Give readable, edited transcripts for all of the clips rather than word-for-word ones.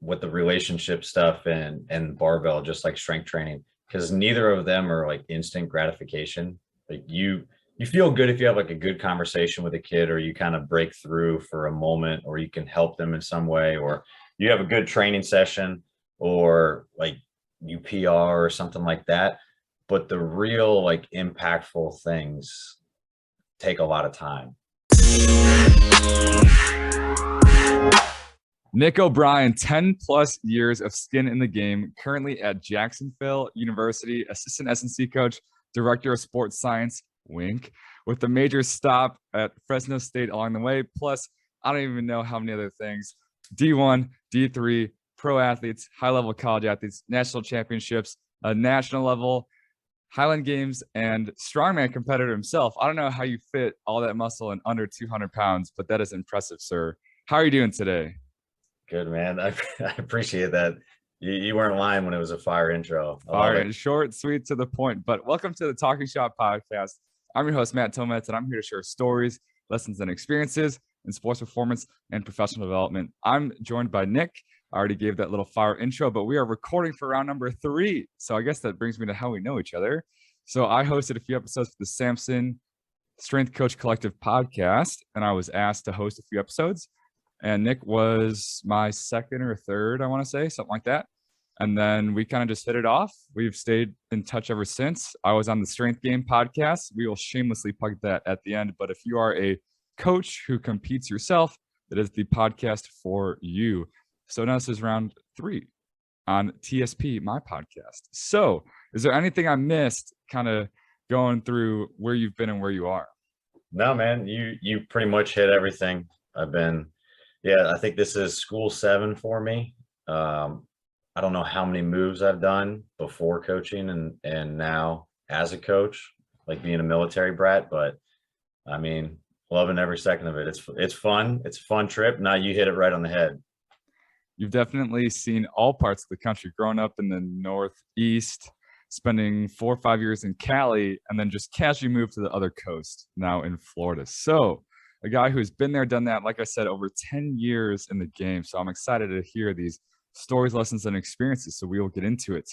with the relationship stuff and barbell, just like strength training, because neither of them are like instant gratification. Like you feel good if you have like a good conversation with a kid, or you kind of break through for a moment, or you can help them in some way, or you have a good training session, or like you PR or something like that. But the real like impactful things take a lot of time. Nick O'Brien, 10 plus years of skin in the game, currently at Jacksonville University, assistant S&C coach, director of sports science, wink, with the major stop at Fresno State along the way. Plus, I don't even know how many other things. D1, D3, pro athletes, high-level college athletes, national championships, national level, Highland Games, and strongman competitor himself. I don't know how you fit all that muscle in under 200 pounds, but that is impressive, sir. How are you doing today? Good, man. I appreciate that. You weren't lying when it was a fire intro. All right, short, sweet, to the point. But welcome to the Talking Shop podcast. I'm your host, Matt Tomets, and I'm here to share stories, lessons, and experiences in sports performance and professional development. I'm joined by Nick. I already gave that little fire intro, but we are recording for round number 3. So I guess that brings me to how we know each other. So I hosted a few episodes for the Samson Strength Coach Collective podcast, and I was asked to host a few episodes. And Nick was my second or third, I want to say, something like that. And then we kind of just hit it off. We've stayed in touch ever since. I was on the Strength Game podcast. We will shamelessly plug that at the end. But if you are a coach who competes yourself, that is the podcast for you. So now this is round 3 on TSP, my podcast. So is there anything I missed kind of going through where you've been and where you are? No, man, you pretty much hit everything. I think this is school 7 for me. I don't know how many moves I've done before coaching and now as a coach, like being a military brat, but I mean, loving every second of it. It's fun. It's a fun trip. Now you hit it right on the head. You've definitely seen all parts of the country, growing up in the Northeast, spending 4 or 5 years in Cali, and then just casually moved to the other coast now in Florida. So a guy who's been there, done that, like I said, over 10 years in the game. So I'm excited to hear these stories, lessons, and experiences. So we will get into it.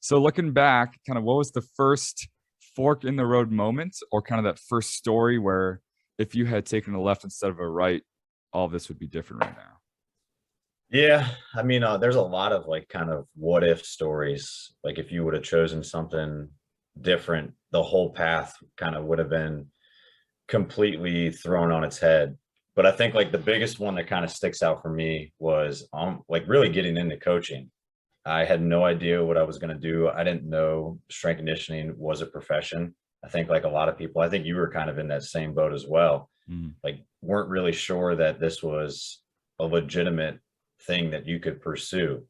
So looking back, kind of what was the first fork in the road moment, or kind of that first story where if you had taken a left instead of a right, all of this would be different right now? Yeah, I mean, there's a lot of like kind of what if stories. Like if you would have chosen something different, the whole path kind of would have been completely thrown on its head. But I think like the biggest one that kind of sticks out for me was like really getting into coaching. I had no idea what I was going to do. I didn't know strength conditioning was a profession. I think like a lot of people, I think you were kind of in that same boat as well. Like weren't really sure that this was a legitimate thing that you could pursue.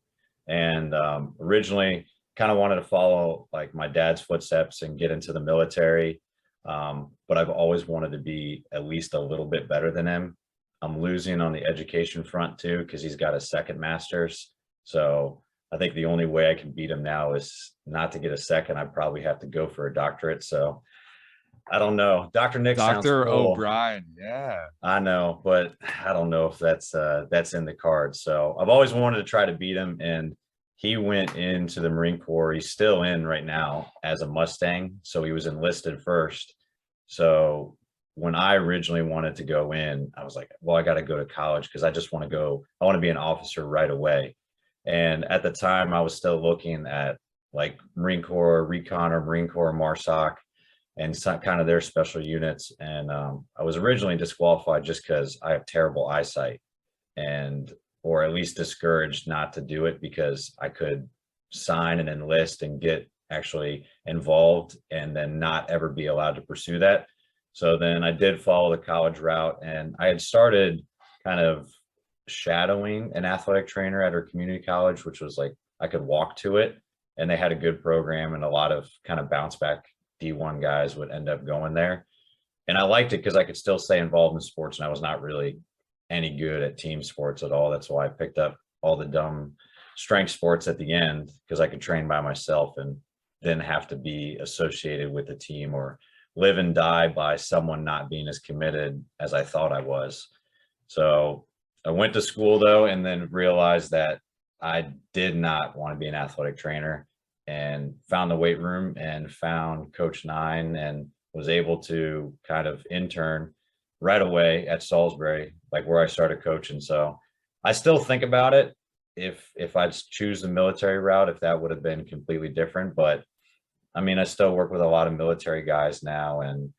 And originally kind of wanted to follow like my dad's footsteps and get into the military. But I've always wanted to be at least a little bit better than him. I'm losing on the education front too, because he's got a second master's. So I think the only way I can beat him now is not to get a second. I probably have to go for a doctorate. So I don't know. Dr. Nick sounds cool. Dr. O'Brien, yeah. I know, but I don't know if that's in the cards. So I've always wanted to try to beat him, and he went into the Marine Corps. He's still in right now as a Mustang. So he was enlisted first. So when I originally wanted to go in, I was like, well, I got to go to college because I just want to go. I want to be an officer right away. And at the time, I was still looking at like Marine Corps Recon or Marine Corps MARSOC and some kind of their special units. And I was originally disqualified just because I have terrible eyesight, or at least discouraged not to do it because I could sign and enlist and get actually involved and then not ever be allowed to pursue that. So then I did follow the college route, and I had started kind of shadowing an athletic trainer at her community college, which was like I could walk to it, and they had a good program, and a lot of kind of bounce back D1 guys would end up going there. And I liked it because I could still stay involved in sports, and I was not really any good at team sports at all. That's why I picked up all the dumb strength sports at the end, because I could train by myself and then have to be associated with a team or live and die by someone not being as committed as I thought I was. So I went to school though, and then realized that I did not want to be an athletic trainer, and found the weight room and found Coach Nine, and was able to kind of intern right away at Salisbury, like where I started coaching. So I still think about it, if I'd choose the military route, if that would have been completely different. But I mean, I still work with a lot of military guys now, and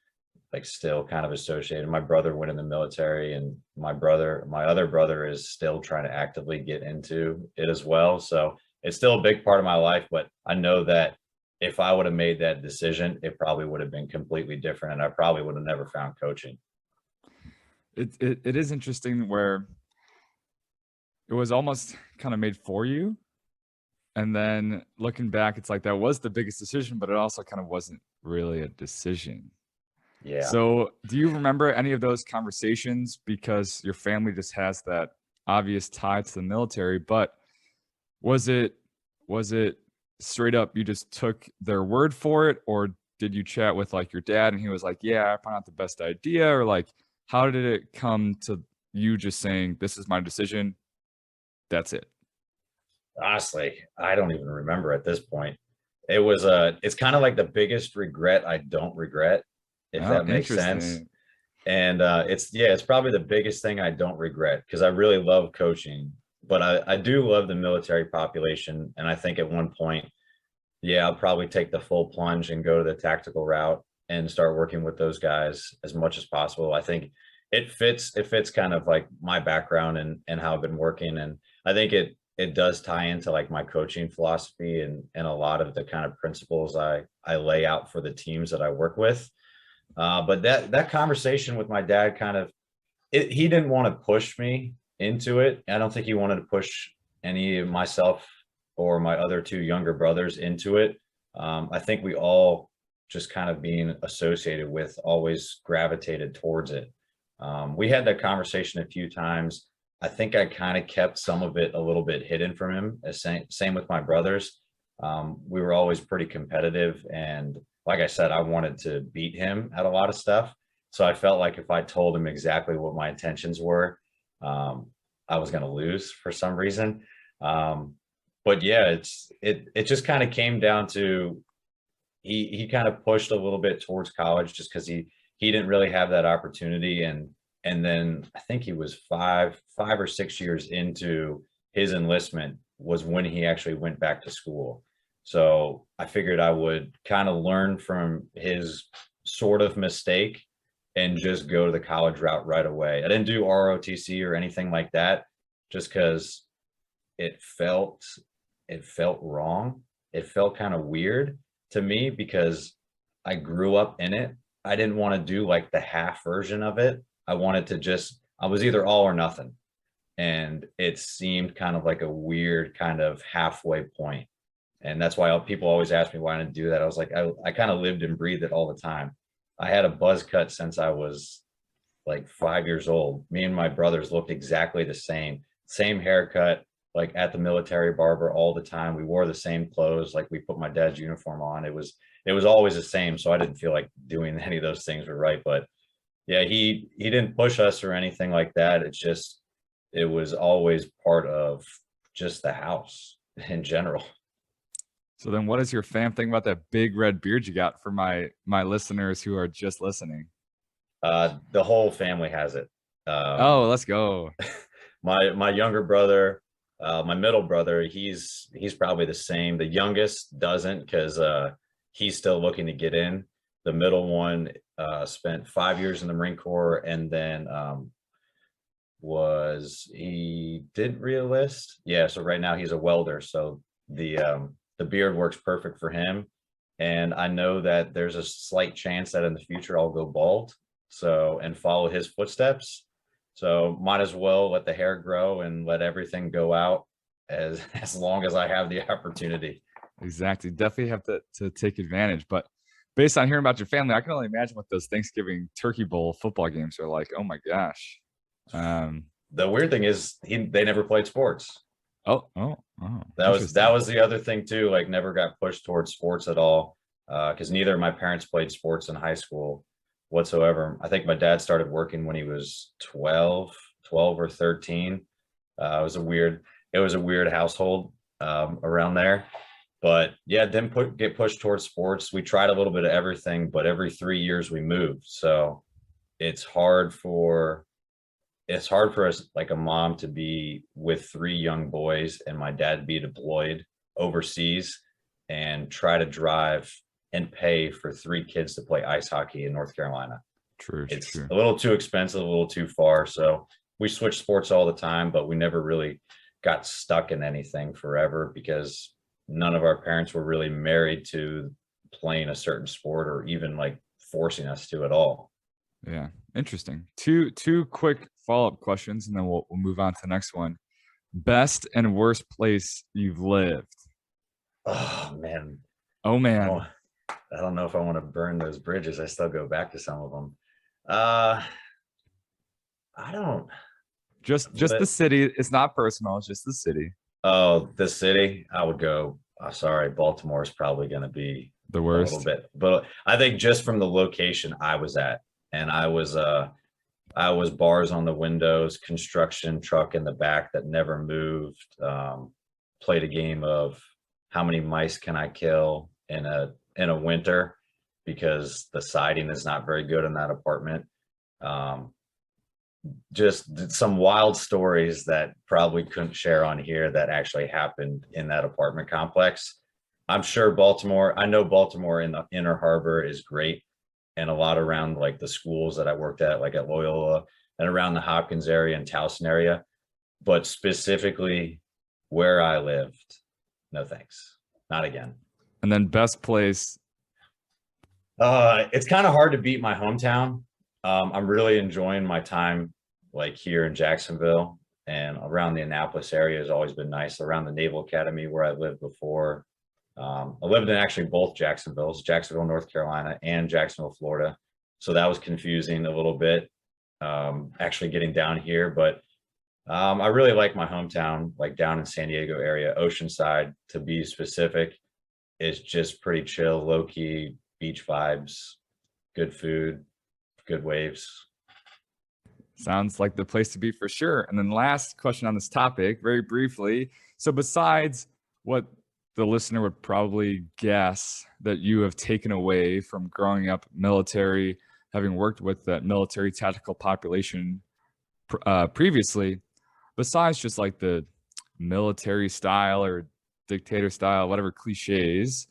like still kind of associated. My brother went in the military, and my other brother is still trying to actively get into it as well. So it's still a big part of my life, but I know that if I would have made that decision, it probably would have been completely different, and I probably would have never found coaching. It is interesting where it was almost kind of made for you. And then looking back, it's like that was the biggest decision, but it also kind of wasn't really a decision. Yeah. So do you remember any of those conversations? Because your family just has that obvious tie to the military, but was it straight up you just took their word for it, or did you chat with like your dad and he was like, yeah, I found out the best idea, or like how did it come to you just saying this is my decision, that's it? Honestly, I don't even remember at this point. It's kind of like the biggest regret I don't regret, if Oh, that makes sense. interesting. And it's probably the biggest thing I don't regret, because I really love coaching, but I do love the military population. And I think at one point, yeah, I'll probably take the full plunge and go to the tactical route and start working with those guys as much as possible. I think it fits kind of like my background and how I've been working. And I think it does tie into like my coaching philosophy and a lot of the kind of principles I lay out for the teams that I work with. But that conversation with my dad kind of, he didn't want to push me into it. I don't think he wanted to push any of myself or my other two younger brothers into it. I think we all, just kind of being associated with, always gravitated towards it. We had that conversation a few times. I think I kind of kept some of it a little bit hidden from him. Same with my brothers. We were always pretty competitive, and like I said, I wanted to beat him at a lot of stuff. So I felt like if I told him exactly what my intentions were, I was going to lose for some reason. But yeah, it just kind of came down to, he kind of pushed a little bit towards college, just because he didn't really have that opportunity. And then I think he was 5 or 6 years into his enlistment was when he actually went back to school. So I figured I would kind of learn from his sort of mistake and just go to the college route right away. I didn't do ROTC or anything like that, just because it felt wrong. It felt kind of weird to me, because I grew up in it. I didn't want to do like the half version of it. I wanted to just, I was either all or nothing. And it seemed kind of like a weird kind of halfway point. And that's why people always ask me why I didn't do that. I was like, I kind of lived and breathed it all the time. I had a buzz cut since I was like 5 years old. Me and my brothers looked exactly the same haircut, like at the military barber all the time. We wore the same clothes, like we put my dad's uniform on. It was always the same. So I didn't feel like doing any of those things were right. But yeah, he didn't push us or anything like that. It was always part of just the house in general. So then what is your fam think about that big red beard you got, for my listeners who are just listening? The whole family has it. Oh, let's go. My younger brother, my middle brother, he's probably the same. The youngest doesn't, because he's still looking to get in. The middle one spent 5 years in the Marine Corps, and then he did re-enlist. Yeah, so right now he's a welder. So the beard works perfect for him. And I know that there's a slight chance that in the future I'll go bald, so, and follow his footsteps. So might as well let the hair grow and let everything go out as long as I have the opportunity. Exactly. Definitely have to take advantage. But based on hearing about your family, I can only imagine what those Thanksgiving Turkey Bowl football games are like. Oh my gosh. The weird thing is they never played sports. Oh. That was the other thing too. Like, never got pushed towards sports at all, because neither of my parents played sports in high school whatsoever. I think my dad started working when he was 12 or 13. It was a weird. it was a weird household around there. But yeah, didn't get pushed towards sports. We tried a little bit of everything, but every 3 years we moved. So it's hard for us, like a mom, to be with 3 young boys and my dad be deployed overseas and try to drive and pay for 3 kids to play ice hockey in North Carolina. True, It's true. a little too expensive, a little too far. So we switched sports all the time, but we never really got stuck in anything forever because none of our parents were really married to playing a certain sport or even like forcing us to at all. Yeah, interesting. Two quick follow-up questions, and then we'll move on to the next one. Best and worst place you've lived? Oh man. Oh man, Oh, I don't know if I want to burn those bridges. I still go back to some of them. Uh, I don't. just the city. It's not personal. It's just the city. Oh, the city. I would go. Sorry, Baltimore is probably going to be The a little worst. bit, but I think just from the location I was at, and I was bars on the windows, construction truck in the back that never moved. Played a game of how many mice can I kill in a winter because the siding is not very good in that apartment. Um, just some wild stories that probably couldn't share on here that actually happened in that apartment complex. I'm sure Baltimore, I know Baltimore in the Inner Harbor is great, and a lot around like the schools that I worked at, like at Loyola and around the Hopkins area and Towson area. But specifically where I lived, no thanks. Not again. And then best place. It's kind of hard to beat my hometown. I'm really enjoying my time like here in Jacksonville and around the Annapolis area has always been nice. Around the Naval Academy where I lived before. I lived in actually both Jacksonvilles, Jacksonville, North Carolina, and Jacksonville, Florida. So that was confusing a little bit, actually getting down here. But I really like my hometown, like down in San Diego area, Oceanside to be specific. It's just pretty chill, low key, beach vibes, good food, good waves. Sounds like the place to be for sure. And then last question on this topic, very briefly. So besides what the listener would probably guess that you have taken away from growing up military, having worked with that military tactical population previously, besides just like the military style or dictator style, whatever cliches,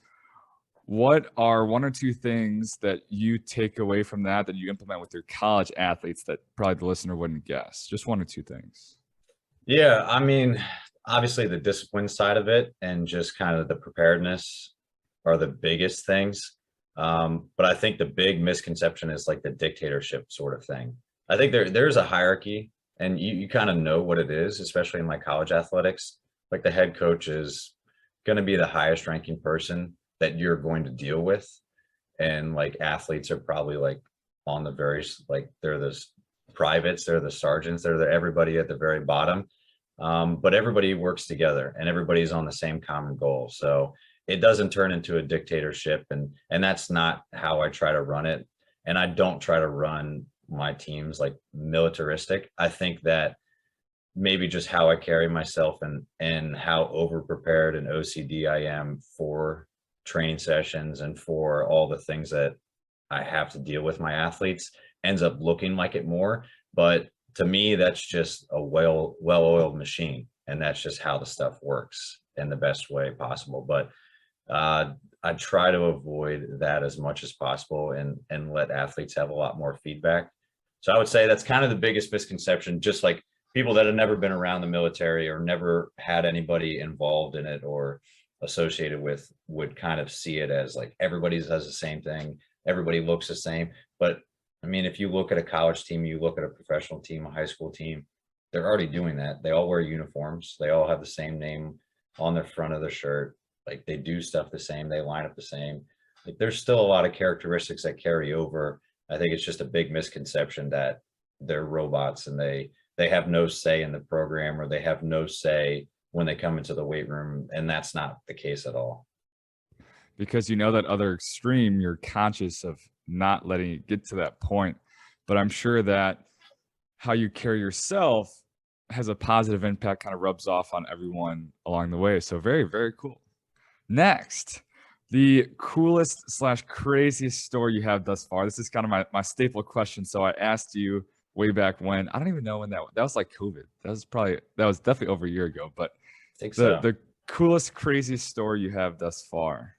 what are one or two things that you take away from that you implement with your college athletes that probably the listener wouldn't guess? Just one or two things. Yeah, I mean, obviously the discipline side of it and just kind of the preparedness are the biggest things. But I think the big misconception is like the dictatorship sort of thing. I think there's a hierarchy and you kind of know what it is, especially in my college athletics. Like the head coach is going to be the highest ranking person that you're going to deal with. And like athletes are probably like on the very, like they're the privates, they're the sergeants, everybody at the very bottom. But everybody works together and everybody's on the same common goal. So it doesn't turn into a dictatorship, and that's not how I try to run it. And I don't try to run my teams like militaristic. I think that maybe just how I carry myself and how over prepared and OCD I am for training sessions and for all the things that I have to deal with my athletes ends up looking like it more. But to me, that's just a well-oiled machine, and that's just how the stuff works in the best way possible. But I try to avoid that as much as possible and let athletes have a lot more feedback. So I would say that's kind of the biggest misconception, just like people that have never been around the military or never had anybody involved in it or associated with would kind of see it as like everybody does the same thing, everybody looks the same. But I mean, if you look at a college team, you look at a professional team, a high school team, they're already doing that. They all wear uniforms, they all have the same name on the front of the shirt, like they do stuff the same, they line up the same. Like there's still a lot of characteristics that carry over. I think it's just a big misconception that they're robots and they have no say in the program or they have no say when they come into the weight room, and that's not the case at all. Because you know that other extreme, you're conscious of not letting it get to that point. But I'm sure that how you carry yourself has a positive impact, kind of rubs off on everyone along the way. So very, very cool. Next, the coolest slash craziest story you have thus far. This is kind of my staple question. So I asked you way back when. I don't even know when that was like COVID. That was definitely over a year ago. But I think so. the coolest, craziest story you have thus far.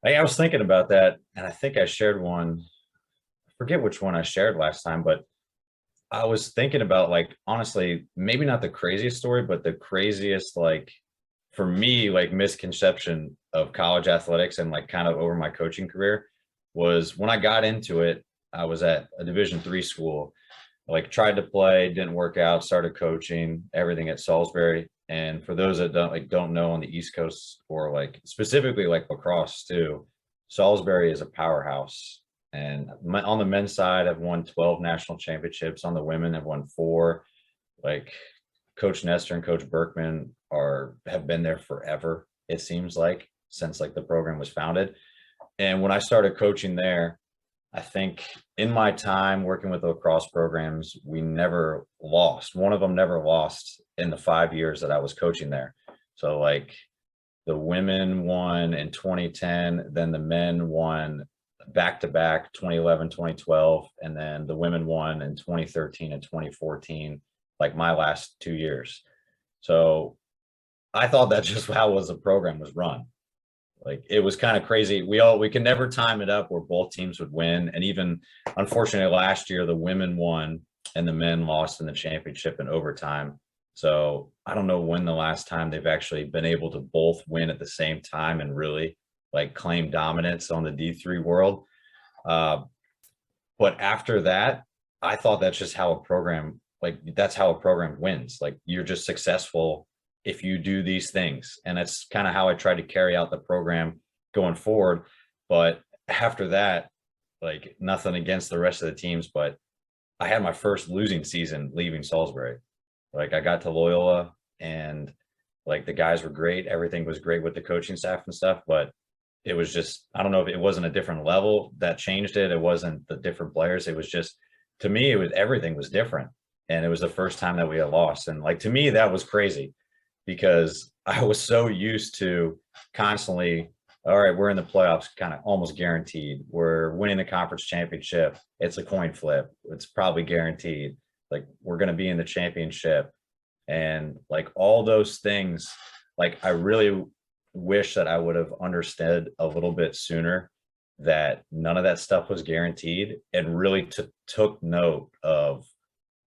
I was thinking about that, and I think I shared one. I forget which one I shared last time, but I was thinking about, like, honestly, maybe not the craziest story, but the craziest, like, for me, like, misconception of college athletics and like kind of over my coaching career was when I got into it. I was at a Division III school, like tried to play, didn't work out, started coaching everything at Salisbury. And for those that don't know, on the East Coast, or like specifically like lacrosse too, Salisbury is a powerhouse. And on the men's side, I've won 12 national championships. On the women, I've won 4. Like Coach Nestor and Coach Berkman have been there forever, it seems like, since like the program was founded. And when I started coaching there, I think in my time working with lacrosse programs, we never lost. One of them never lost in the 5 years that I was coaching there. So like the women won in 2010, then the men won back to back 2011, 2012, and then the women won in 2013 and 2014, like my last 2 years. So I thought that's just how the program was run. Like it was kind of crazy. We could never time it up where both teams would win. And even unfortunately last year, the women won and the men lost in the championship in overtime. So I don't know when the last time they've actually been able to both win at the same time and really like claim dominance on the D3 world. But after that, I thought that's just how a program, like that's how a program wins. Like you're just successful if you do these things. And that's kind of how I tried to carry out the program going forward. But after that, like nothing against the rest of the teams, but I had my first losing season leaving Salisbury. Like I got to Loyola and like the guys were great. Everything was great with the coaching staff and stuff, but it was just, I don't know if it wasn't a different level that changed it. It wasn't the different players. It was just, to me, everything was different. And it was the first time that we had lost. And like, to me, that was crazy because I was so used to constantly, all right, we're in the playoffs, kind of almost guaranteed. We're winning the conference championship. It's a coin flip. It's probably guaranteed. Like we're going to be in the championship. And like all those things, like I really wish that I would have understood a little bit sooner that none of that stuff was guaranteed, and really took note of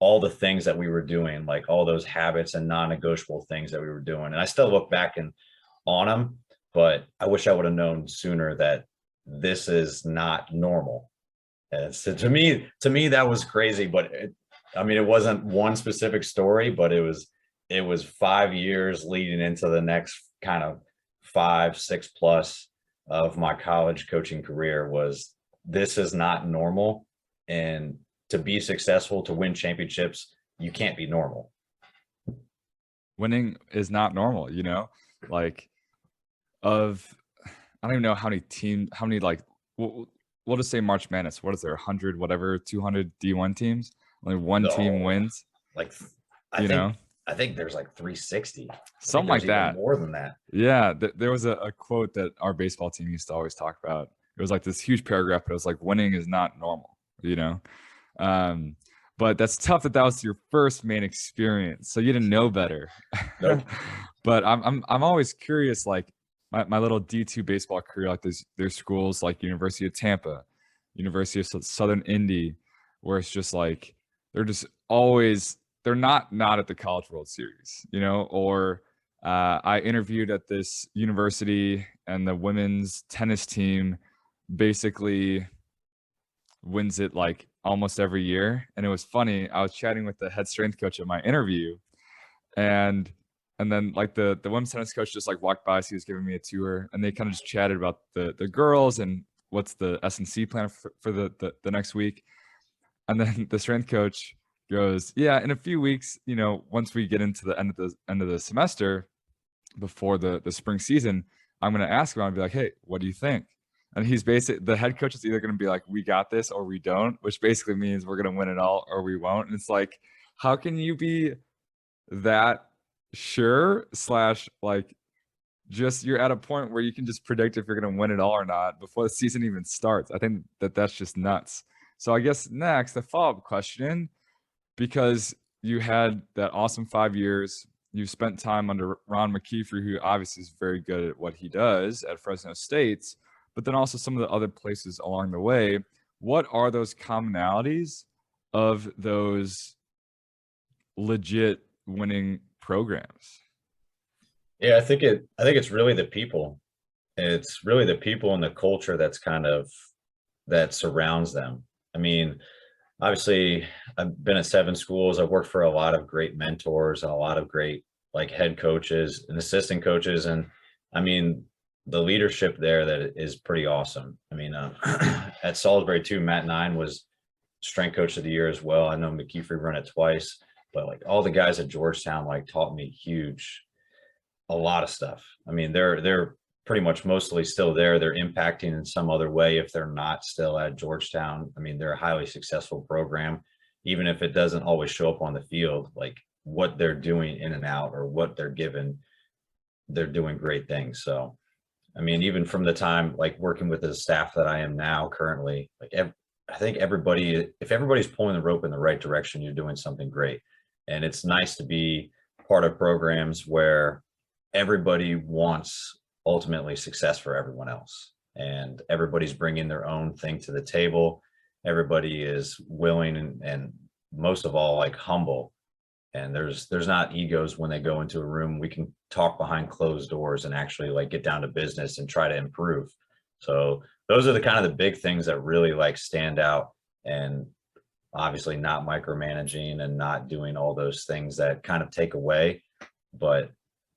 all the things that we were doing, like all those habits and non-negotiable things that we were doing. And I still look back on them, but I wish I would have known sooner that this is not normal. And so to me, that was crazy, but it wasn't one specific story, but it was 5 years leading into the next kind of 5, 6 plus of my college coaching career. Was this is not normal, and to be successful, to win championships, you can't be normal. Winning is not normal, like I don't even know how many like we'll just say March Madness. What is there, 100, whatever, 200 D1 teams? Only one team wins. Like I think there's like 360, something like that. More than that. Yeah, there was a quote that our baseball team used to always talk about. It was like this huge paragraph, but it was like, winning is not normal, but that's tough that was your first main experience, so you didn't know better. Nope. But I'm always curious, like my little D2 baseball career, like there's schools like University of Tampa, University of Southern Indy, where it's just like they're not at the College World Series, or I interviewed at this university and the women's tennis team basically wins it like almost every year. And it was funny. I was chatting with the head strength coach at my interview, and then like the women's tennis coach just like walked by. So he was giving me a tour, and they kind of just chatted about the girls and what's the S&C plan for the next week. And then the strength coach goes, yeah, in a few weeks, once we get into the end of the semester before the spring season, I'm going to ask him, I'll be like, hey, what do you think? And he's the head coach is either going to be like, we got this or we don't, which basically means we're going to win it all or we won't. And it's like, how can you be that sure slash like just you're at a point where you can just predict if you're going to win it all or not before the season even starts. I think that that's just nuts. So I guess next, the follow-up question, because you had that awesome 5 years, you spent time under Ron McKeefer, who obviously is very good at what he does at Fresno State, but then also some of the other places along the way. What are those commonalities of those legit winning programs? Yeah, I think it's really the people. It's really the people and the culture that's kind of that surrounds them. I mean, obviously, I've been at 7 schools. I've worked for a lot of great mentors and a lot of great like head coaches and assistant coaches. And I mean, the leadership there that is pretty awesome. I mean, at Salisbury too, Matt Nine was strength coach of the year as well. I know McKeefer run it twice, but like all the guys at Georgetown like taught me a lot of stuff. I mean, they're pretty much mostly still there. They're impacting in some other way if they're not still at Georgetown. I mean, they're a highly successful program, even if it doesn't always show up on the field. Like what they're doing in and out or what they're given, they're doing great things. So, I mean, even from the time like working with the staff that I am now currently, like I think if everybody's pulling the rope in the right direction, you're doing something great. And it's nice to be part of programs where everybody wants ultimately success for everyone else, and everybody's bringing their own thing to the table. Everybody is willing and most of all like humble, and there's not egos when they go into a room. We can talk behind closed doors and actually like get down to business and try to improve. So those are the kind of the big things that really like stand out, and obviously not micromanaging and not doing all those things that kind of take away, but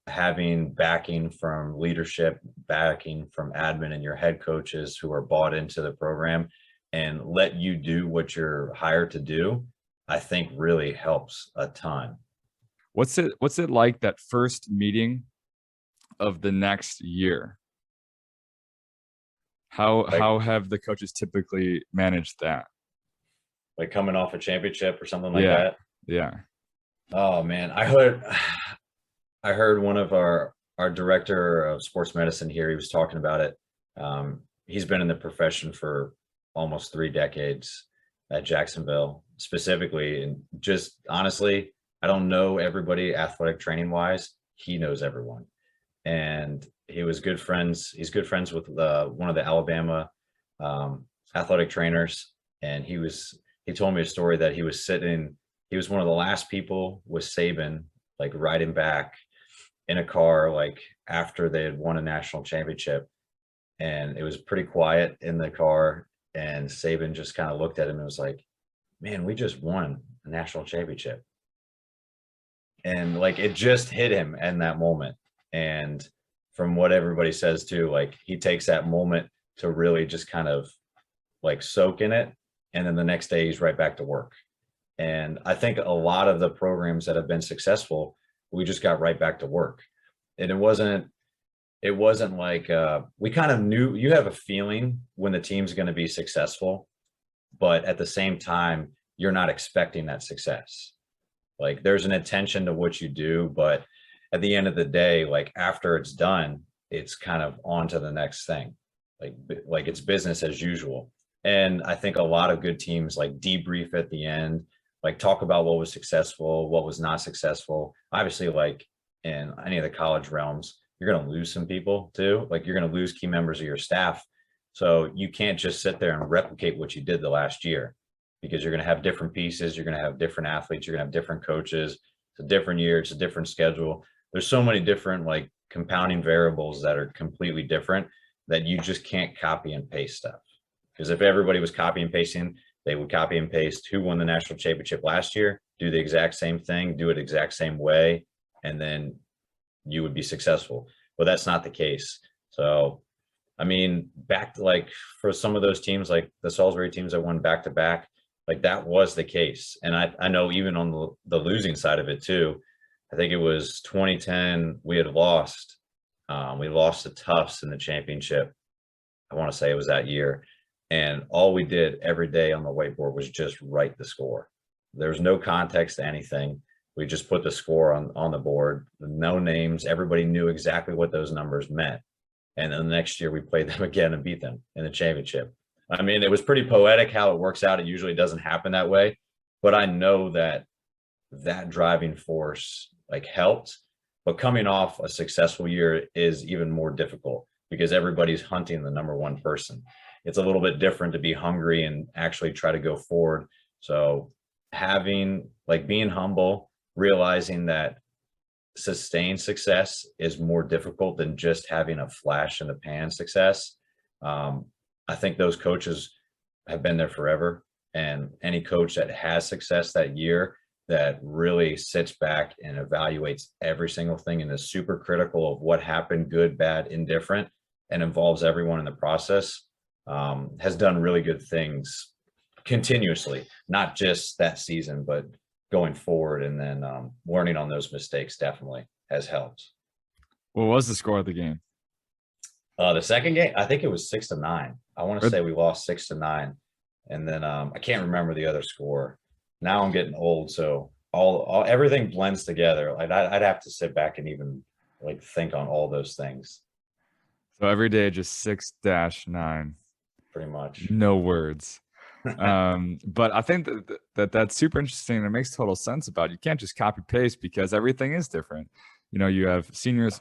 having backing from leadership, backing from admin and your head coaches who are bought into the program and let you do what you're hired to do, I think really helps a ton. What's it like that first meeting of the next year? How have the coaches typically managed that? Like coming off a championship or something like Yeah. that. Yeah. Oh man, I heard one of our director of sports medicine here. He was talking about it. He's been in the profession for almost 3 decades at Jacksonville specifically, and just honestly, I don't know everybody athletic training wise. He knows everyone, and he was good friends. He's good friends with one of the Alabama athletic trainers, and he told me a story that he was sitting. He was one of the last people with Saban, like riding back in a car, like after they had won a national championship, and it was pretty quiet in the car. And Saban just kind of looked at him and was like, "Man, we just won a national championship." And like it just hit him in that moment. And from what everybody says too, like he takes that moment to really just kind of like soak in it. And then the next day he's right back to work. And I think a lot of the programs that have been successful, we just got right back to work. And it wasn't like we kind of knew. You have a feeling when the team's going to be successful, but at the same time, you're not expecting that success. Like there's an intention to what you do, but at the end of the day, like after it's done, it's kind of on to the next thing. Like it's business as usual. And I think a lot of good teams like debrief at the end, like talk about what was successful, what was not successful. Obviously, like in any of the college realms, you're going to lose some people too. Like you're going to lose key members of your staff. So you can't just sit there and replicate what you did the last year, because you're going to have different pieces. You're going to have different athletes. You're going to have different coaches. It's a different year. It's a different schedule. There's so many different like compounding variables that are completely different that you just can't copy and paste stuff. Because if everybody was copy and pasting, they would copy and paste who won the national championship last year, do the exact same thing, do it exact same way, and then you would be successful. But that's not the case. So, I mean, back to like for some of those teams, like the Salisbury teams that won back to back, like that was the case. And I know even on the losing side of it too, I think it was 2010, we had lost. We lost to Tufts in the championship. I want to say it was that year. And all we did every day on the whiteboard was just write the score. There was no context to anything. We just put the score on the board, no names. Everybody knew exactly what those numbers meant. And then the next year we played them again and beat them in the championship. I mean, it was pretty poetic how it works out. It usually doesn't happen that way, but I know that that driving force like helped. But coming off a successful year is even more difficult because everybody's hunting the number one person. It's a little bit different to be hungry and actually try to go forward. So being humble, realizing that sustained success is more difficult than just having a flash in the pan success. I think those coaches have been there forever, and any coach that has success that year that really sits back and evaluates every single thing and is super critical of what happened, good, bad, indifferent, and involves everyone in the process, has done really good things continuously, not just that season, but going forward. And then learning on those mistakes definitely has helped. What was the score of the game? The second game, I think it was 6-9. I want to say we lost 6-9. And then I can't remember the other score. Now I'm getting old, so everything blends together. Like I'd have to sit back and even like think on all those things. So every day, just 6-9. Pretty much. No words. But I think that's super interesting. And it makes total sense about it. You can't just copy paste because everything is different. You know, you have seniors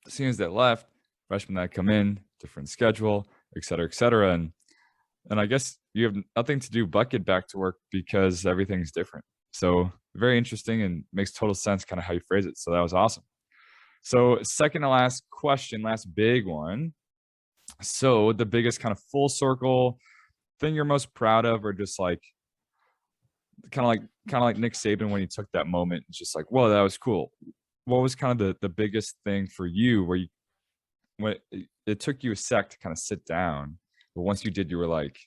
that left, freshmen that come in, different schedule, et cetera, et cetera. And I guess you have nothing to do but get back to work because everything's different. So very interesting and makes total sense kind of how you phrase it. So that was awesome. So second to last question, last big one. So the biggest kind of full circle thing you're most proud of, or just like kind of like Nick Saban when he took that moment, it's just like, whoa, that was cool. What was kind of the biggest thing for you where when it took you a sec to kind of sit down, but once you did, you were like,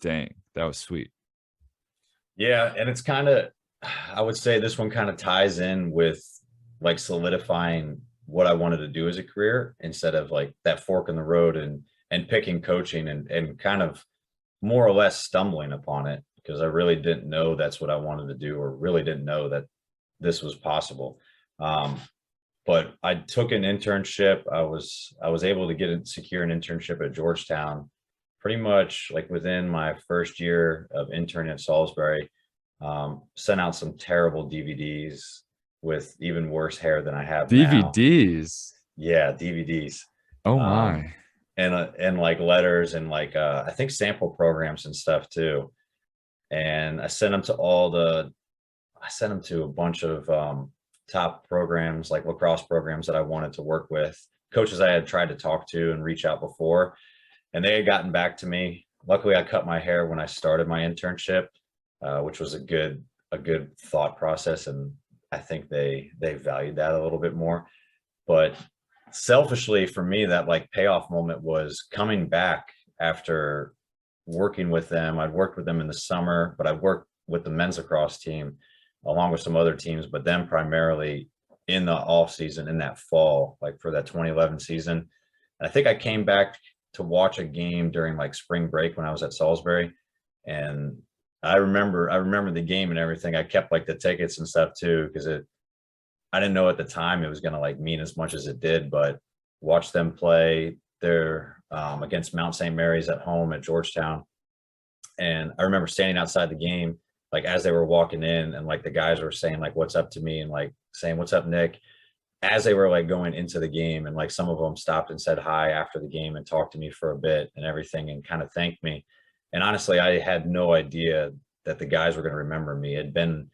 dang, that was sweet. Yeah. And it's kind of, I would say this one kind of ties in with like solidifying what I wanted to do as a career instead of like that fork in the road and picking coaching and kind of more or less stumbling upon it because I really didn't know that's what I wanted to do or really didn't know that this was possible. But I took an internship. I was able to secure an internship at Georgetown pretty much like within my first year of interning at Salisbury. Sent out some terrible DVDs with even worse hair than I have now. DVDs. Yeah, DVDs. Oh my. And like letters and like I think sample programs and stuff too. And I sent them to a bunch of top programs, like lacrosse programs that I wanted to work with, coaches I had tried to talk to and reach out before, and they had gotten back to me. Luckily, I cut my hair when I started my internship, which was a good thought process, and I think they valued that a little bit more. But selfishly for me, that like payoff moment was coming back after working with them. I'd worked with them in the summer, but I worked with the men's lacrosse team along with some other teams, but then primarily in the off season, in that fall, like for that 2011 season. And I think I came back to watch a game during like spring break when I was at Salisbury. And I remember the game and everything. I kept like the tickets and stuff too, because I didn't know at the time it was going to like mean as much as it did, but watch them play there against Mount St. Mary's at home at Georgetown. And I remember standing outside the game, like as they were walking in, and like the guys were saying like, what's up to me, and like saying, what's up, Nick, as they were like going into the game. And like some of them stopped and said hi after the game and talked to me for a bit and everything and kind of thanked me. And honestly, I had no idea that the guys were going to remember me. It had been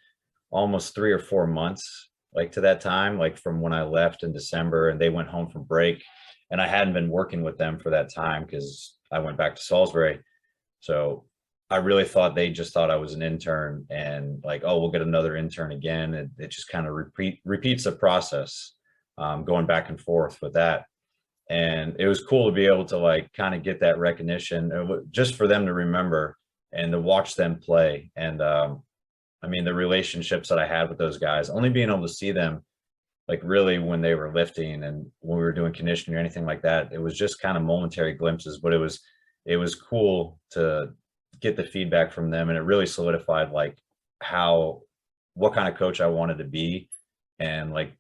almost 3 or 4 months like to that time, like from when I left in December and they went home from break, and I hadn't been working with them for that time because I went back to Salisbury. So I really thought they just thought I was an intern and like, oh, we'll get another intern again. It just kind of repeats the process, going back and forth with that. And it was cool to be able to like kind of get that recognition just for them to remember and to watch them play. And I mean, the relationships that I had with those guys, only being able to see them like really when they were lifting and when we were doing conditioning or anything like that, it was just kind of momentary glimpses, but it was cool to get the feedback from them. And it really solidified like how what kind of coach I wanted to be, and like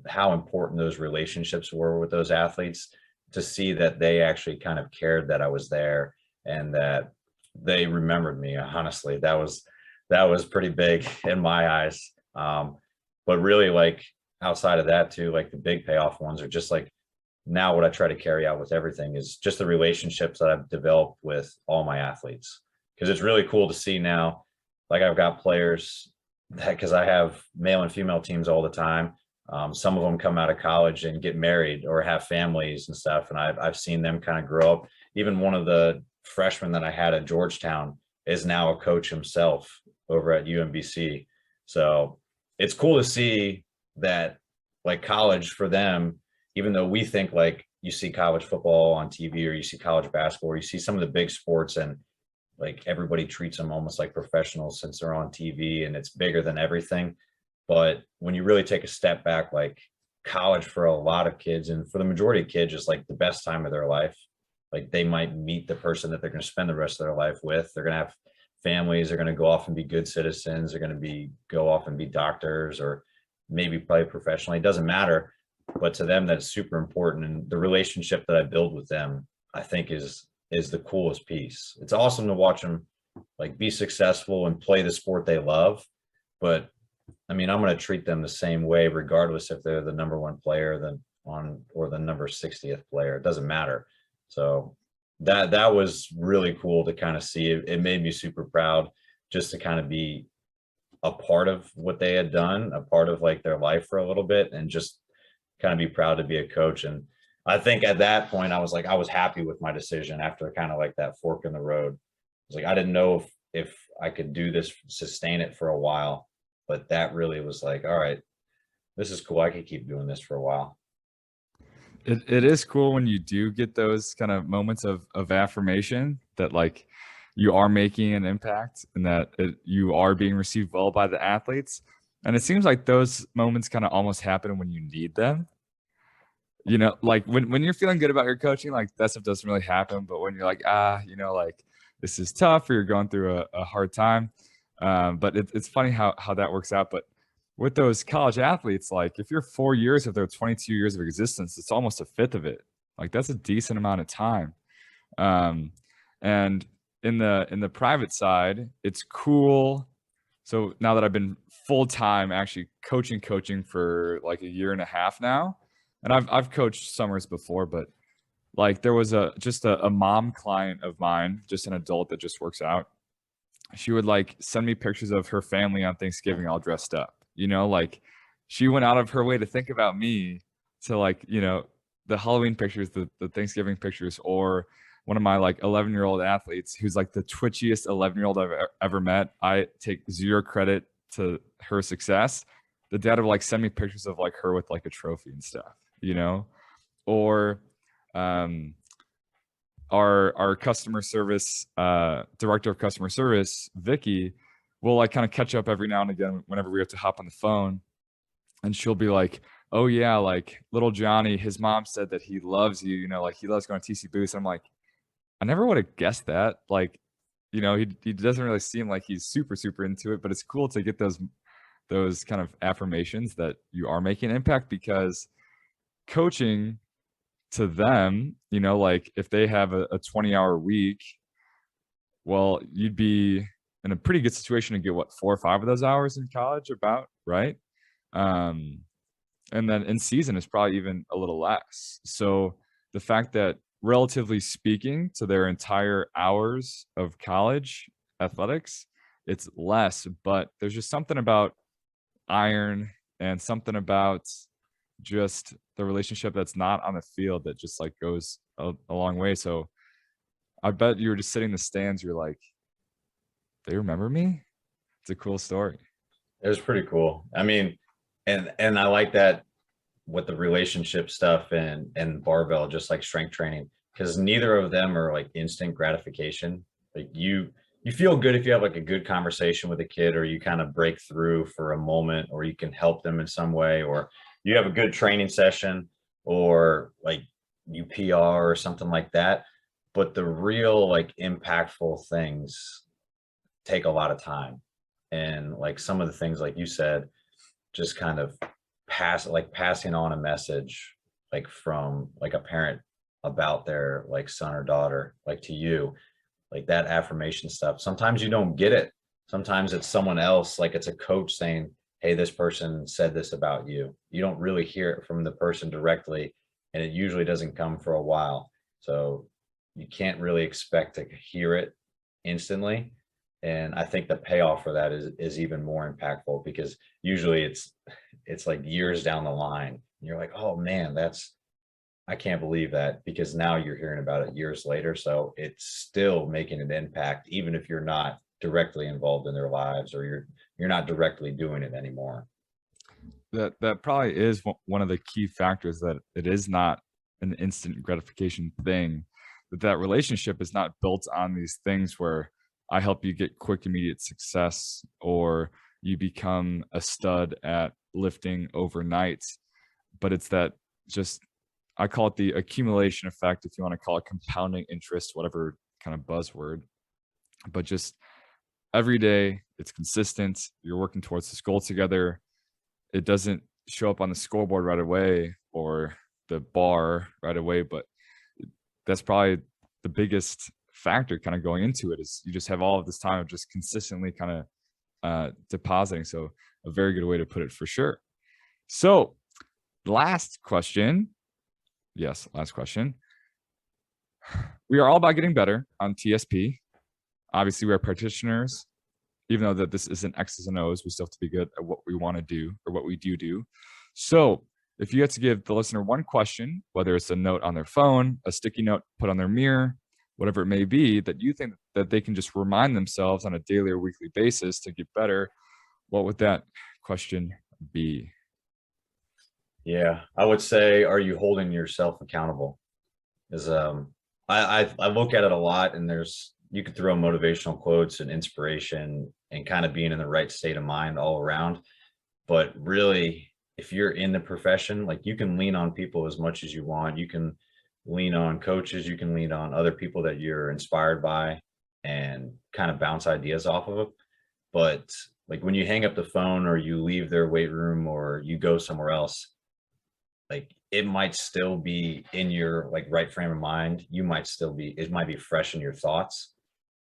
how important those relationships were with those athletes, to see that they actually kind of cared that I was there and that they remembered me. Honestly, that was pretty big in my eyes. But really, like outside of that too, like the big payoff ones are just like, now what I try to carry out with everything is just the relationships that I've developed with all my athletes. Because it's really cool to see now, like I've got players that, because I have male and female teams all the time. Some of them come out of college and get married or have families and stuff, and I've seen them kind of grow up. Even one of the freshmen that I had at Georgetown is now a coach himself over at UMBC. So it's cool to see that, like college for them, even though we think like you see college football on TV or you see college basketball or you see some of the big sports, and like everybody treats them almost like professionals since they're on TV and it's bigger than everything. But when you really take a step back, like college for a lot of kids and for the majority of kids is like the best time of their life. Like they might meet the person that they're going to spend the rest of their life with. They're going to have families. They're going to go off and be good citizens. They're going to go off and be doctors or maybe play professionally. It doesn't matter. But to them, that's super important. And the relationship that I build with them, I think is the coolest piece. It's awesome to watch them like be successful and play the sport they love. But I mean, I'm going to treat them the same way, regardless if they're the number one player or the number 60th player. It doesn't matter. So that was really cool to kind of see. It made me super proud just to kind of be a part of what they had done, a part of like their life for a little bit, and just kind of be proud to be a coach. And I think at that point, I was happy with my decision after kind of like that fork in the road. I was like, I didn't know if I could do this, sustain it for a while. But that really was like, all right, this is cool. I could keep doing this for a while. It is cool when you do get those kind of moments of affirmation that like you are making an impact and that you are being received well by the athletes. And it seems like those moments kind of almost happen when you need them. You know, like when you're feeling good about your coaching, like that stuff doesn't really happen. But when you're like, like this is tough or you're going through a hard time. But it's funny how that works out. But with those college athletes, like if you're 4 years of their 22 years of existence, it's almost a fifth of it. Like that's a decent amount of time. And in the private side, it's cool. So now that I've been full time actually coaching for like a year and a half now, and I've coached summers before, but like there was a mom client of mine, just an adult that just works out. She would like send me pictures of her family on Thanksgiving all dressed up. You know, like she went out of her way to think about me, to like, the Halloween pictures, the Thanksgiving pictures, or one of my like 11-year-old athletes who's like the twitchiest 11-year-old I've ever met. I take zero credit to her success. The dad would like send me pictures of like her with like a trophy and stuff, or our customer service director of customer service, Vicky, will like kind of catch up every now and again whenever we have to hop on the phone, and she'll be like, oh yeah, like little Johnny, his mom said that he loves you, like he loves going to TC Booths. I'm like, I never would have guessed that. Like, he doesn't really seem like he's super into it, but it's cool to get those kind of affirmations that you are making an impact, because coaching to them, like if they have a 20-hour week, well, you'd be in a pretty good situation to get 4 or 5 of those hours in college about, right? And then in season is probably even a little less. So the fact that, relatively speaking to their entire hours of college athletics, it's less, but there's just something about iron and something about just the relationship that's not on the field that just like goes a long way. So I bet you were just sitting in the stands, you're like, they remember me. It's a cool story. It was pretty cool. I mean, and I like that with the relationship stuff and barbell, just like strength training, because neither of them are like instant gratification. Like you feel good if you have like a good conversation with a kid, or you kind of break through for a moment, or you can help them in some way, or you have a good training session, or like you PR or something like that. But the real like impactful things take a lot of time. And like some of the things, like you said, just kind of passing on a message, like from like a parent about their like son or daughter, like to you, like that affirmation stuff. Sometimes you don't get it. Sometimes it's someone else, like it's a coach saying, hey, this person said this about you. You don't really hear it from the person directly, and it usually doesn't come for a while. So you can't really expect to hear it instantly. And I think the payoff for that is even more impactful, because usually it's like years down the line. And you're like, oh man, I can't believe that, because now you're hearing about it years later. So it's still making an impact, even if you're not directly involved in their lives, or you're not directly doing it anymore. That probably is one of the key factors, that it is not an instant gratification thing, that relationship is not built on these things where I help you get quick, immediate success, or you become a stud at lifting overnight. But it's that, just, I call it the accumulation effect, if you want to call it compounding interest, whatever kind of buzzword. But just every day, it's consistent. You're working towards this goal together. It doesn't show up on the scoreboard right away or the bar right away, but that's probably the biggest factor kind of going into it, is you just have all of this time of just consistently kind of depositing. So a very good way to put it, for sure. So last question. Yes, last question. We are all about getting better on TSP. Obviously, we are practitioners. Even though that this isn't X's and O's, we still have to be good at what we want to do, or what we do. So if you had to give the listener one question, whether it's a note on their phone, a sticky note put on their mirror, whatever it may be, that you think that they can just remind themselves on a daily or weekly basis to get better, what would that question be? Yeah, I would say, are you holding yourself accountable? Is I look at it a lot, and you could throw motivational quotes and inspiration and kind of being in the right state of mind all around. But really, if you're in the profession, like, you can lean on people as much as you want. You can lean on coaches, you can lean on other people that you're inspired by, and kind of bounce ideas off of it. But like when you hang up the phone, or you leave their weight room, or you go somewhere else, like it might still be in your like right frame of mind. It might be fresh in your thoughts,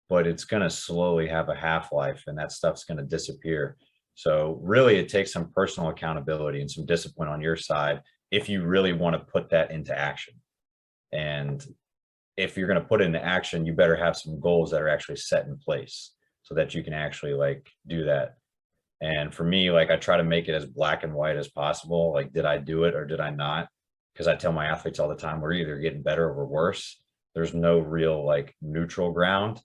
but it's going to slowly have a half-life, and that stuff's going to disappear. So really, it takes some personal accountability and some discipline on your side if you really want to put that into action. And if you're going to put it into action, you better have some goals that are actually set in place, so that you can actually like do that. And for me, like, I try to make it as black and white as possible. Like, did I do it or did I not? Because I tell my athletes all the time, we're either getting better or we're worse. There's no real like neutral ground,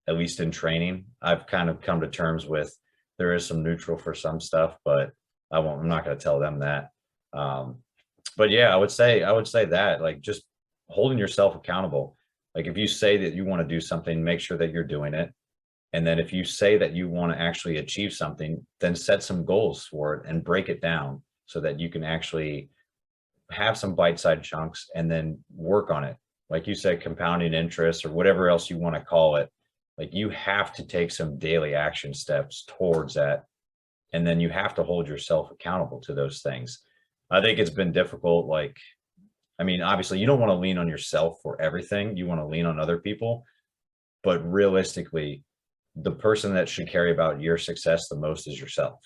at least in training. I've kind of come to terms with, there is some neutral for some stuff, but I'm not going to tell them that. But yeah, I would say that, like, just holding yourself accountable. Like, if you say that you want to do something, make sure that you're doing it. And then if you say that you want to actually achieve something, then set some goals for it and break it down, so that you can actually have some bite-sized chunks and then work on it. Like you said, compounding interest, or whatever else you want to call it. Like, you have to take some daily action steps towards that. And then you have to hold yourself accountable to those things. I think it's been difficult. Like, I mean, obviously you don't want to lean on yourself for everything. You want to lean on other people, but realistically, the person that should care about your success the most is yourself.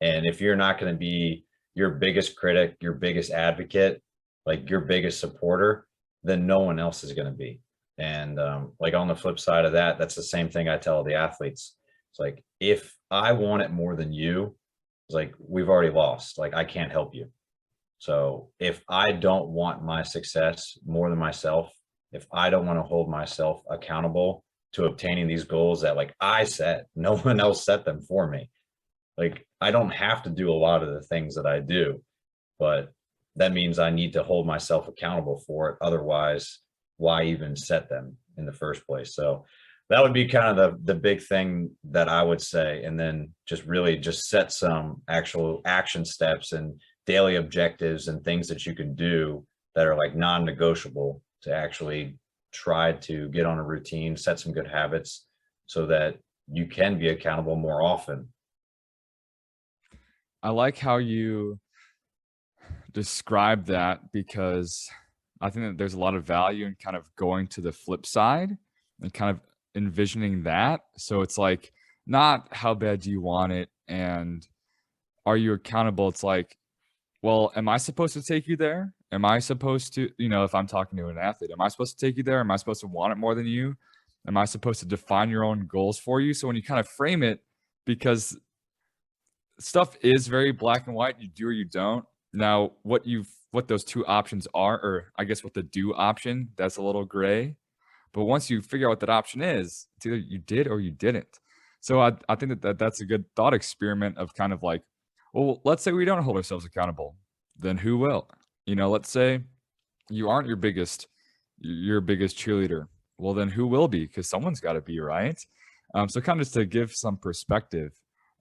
And if you're not going to be your biggest critic, your biggest advocate, like your biggest supporter, then no one else is going to be. And like, on the flip side of that, that's the same thing I tell the athletes. It's like, if I want it more than you, it's like, we've already lost. Like, I can't help you. So if I don't want my success more than myself, if I don't want to hold myself accountable to obtaining these goals that like I set, no one else set them for me. Like, I don't have to do a lot of the things that I do, but that means I need to hold myself accountable for it. Otherwise, why even set them in the first place? So that would be kind of the big thing that I would say. And then just really just set some actual action steps and daily objectives and things that you can do that are like non-negotiable, to actually try to get on a routine, set some good habits, so that you can be accountable more often. I like how you describe that, because I think that there's a lot of value in kind of going to the flip side and kind of envisioning that. So it's like, not how bad do you want it and are you accountable? It's like, well, am I supposed to take you there? Am I supposed to, if I'm talking to an athlete, am I supposed to take you there? Am I supposed to want it more than you? Am I supposed to define your own goals for you? So when you kind of frame it, because stuff is very black and white, you do or you don't. Now, what those two options are, or I guess what the do option, that's a little gray. But once you figure out what that option is, it's either you did or you didn't. So I think that's a good thought experiment of kind of like, well, let's say we don't hold ourselves accountable, then who will? Let's say you aren't your biggest cheerleader. Well, then who will be? Because someone's got to be, right? So kind of just to give some perspective.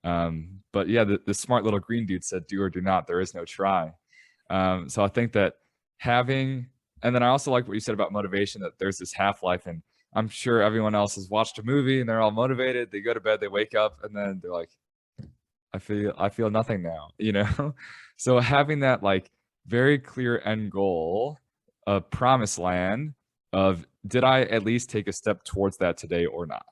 But yeah, the smart little green dude said, do or do not, there is no try. So I think that and then I also like what you said about motivation, that there's this half-life, and I'm sure everyone else has watched a movie and they're all motivated. They go to bed, they wake up, and then they're like, I feel nothing now, So having that like very clear end goal, a promised land of, did I at least take a step towards that today or not?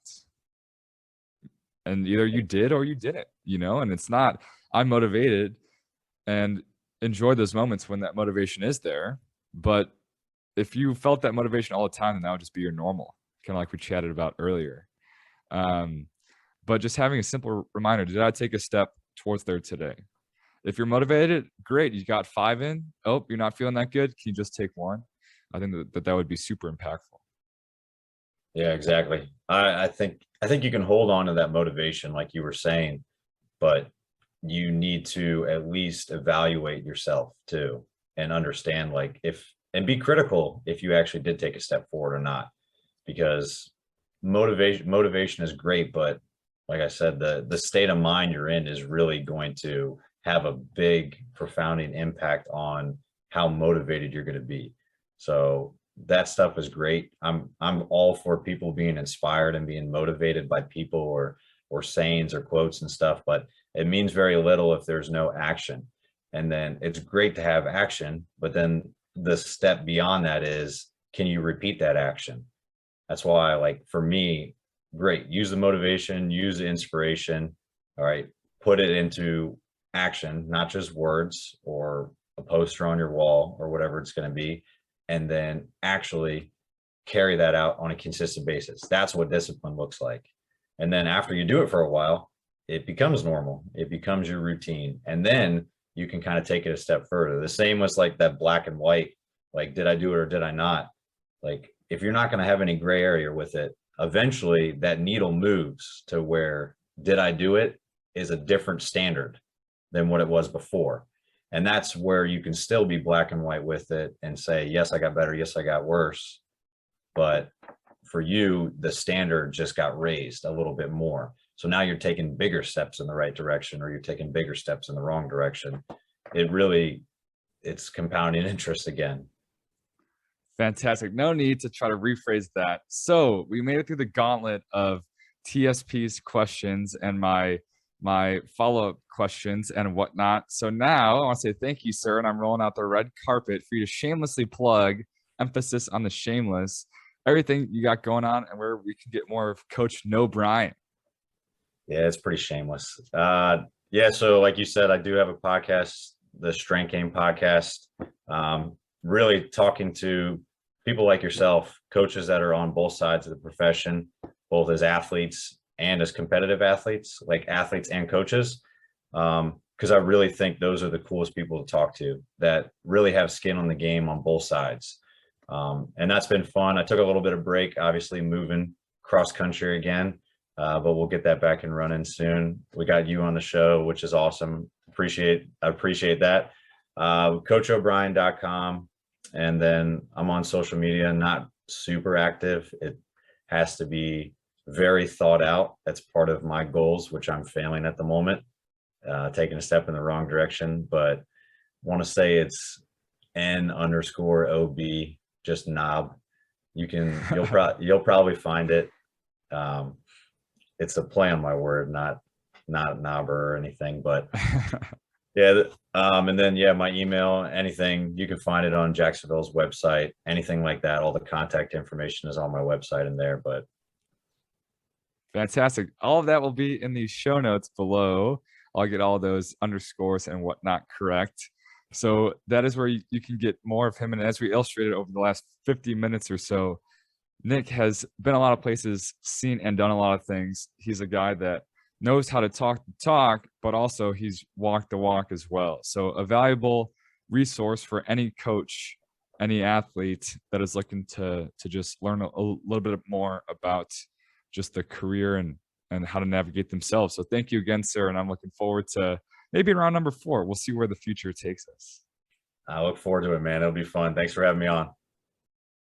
And either you did or you didn't, and it's not, I'm motivated and enjoy those moments when that motivation is there. But if you felt that motivation all the time, then that would just be your normal, kind of like we chatted about earlier. But just having a simple reminder, did I take a step towards there today? If you're motivated, great. You got 5 in. Oh, you're not feeling that good. Can you just take 1? I think that would be super impactful. Yeah, exactly. I think you can hold on to that motivation, like you were saying, but you need to at least evaluate yourself too, and understand and be critical if you actually did take a step forward or not, because motivation is great, but like I said, the state of mind you're in is really going to have a big, profounding impact on how motivated you're going to be. So that stuff is great. I'm all for people being inspired and being motivated by people or sayings or quotes and stuff, but it means very little if there's no action. And then it's great to have action, but then the step beyond that is, can you repeat that action? That's why, for me, great, use the motivation, use the inspiration, all right, put it into action, not just words or a poster on your wall or whatever it's going to be, and then actually carry that out on a consistent basis. That's what discipline looks like. And then after you do it for a while, it becomes normal. It becomes your routine. And then you can kind of take it a step further. The same was like that black and white, did I do it or did I not? If you're not going to have any gray area with it, eventually that needle moves to where did I do it is a different standard than what it was before. And that's where you can still be black and white with it and say, yes, I got better. Yes, I got worse. But for you, the standard just got raised a little bit more. So now you're taking bigger steps in the right direction, or you're taking bigger steps in the wrong direction. It's compounding interest again. Fantastic. No need to try to rephrase that. So we made it through the gauntlet of TSP's questions and my follow-up questions and whatnot. So now I want to say thank you, sir. And I'm rolling out the red carpet for you to shamelessly plug, emphasis on the shameless, everything you got going on and where we can get more of Coach No Brian. Yeah, it's pretty shameless. Yeah. So like you said, I do have a podcast, the Strength Game podcast, really talking to people like yourself, coaches that are on both sides of the profession, both as athletes and as competitive athletes, like athletes and coaches. Because I really think those are the coolest people to talk to, that really have skin on the game on both sides. And that's been fun. I took a little bit of break, obviously moving cross country again, but we'll get that back and running soon. We got you on the show, which is awesome. I appreciate that. CoachO'Brien.com. And then I'm on social media, not super active. It has to be very thought out. That's part of my goals, which I'm failing at the moment, taking a step in the wrong direction. But I want to say it's N_OB, just knob. You'll probably find it. it's a play on my word, not knobber or anything, but yeah. And then, yeah, my email, anything, you can find it on Jacksonville's website, anything like that. All the contact information is on my website in there, but Fantastic. All of that will be in the show notes below. I'll get all those underscores and whatnot correct. So that is where you can get more of him. And as we illustrated over the last 50 minutes or so, Nick has been a lot of places, seen and done a lot of things. He's a guy that knows how to talk the talk, but also he's walked the walk as well. So a valuable resource for any coach, any athlete that is looking to just learn a little bit more about just the career and how to navigate themselves. So thank you again, sir. And I'm looking forward to maybe round number 4. We'll see where the future takes us. I look forward to it, man. It'll be fun. Thanks for having me on.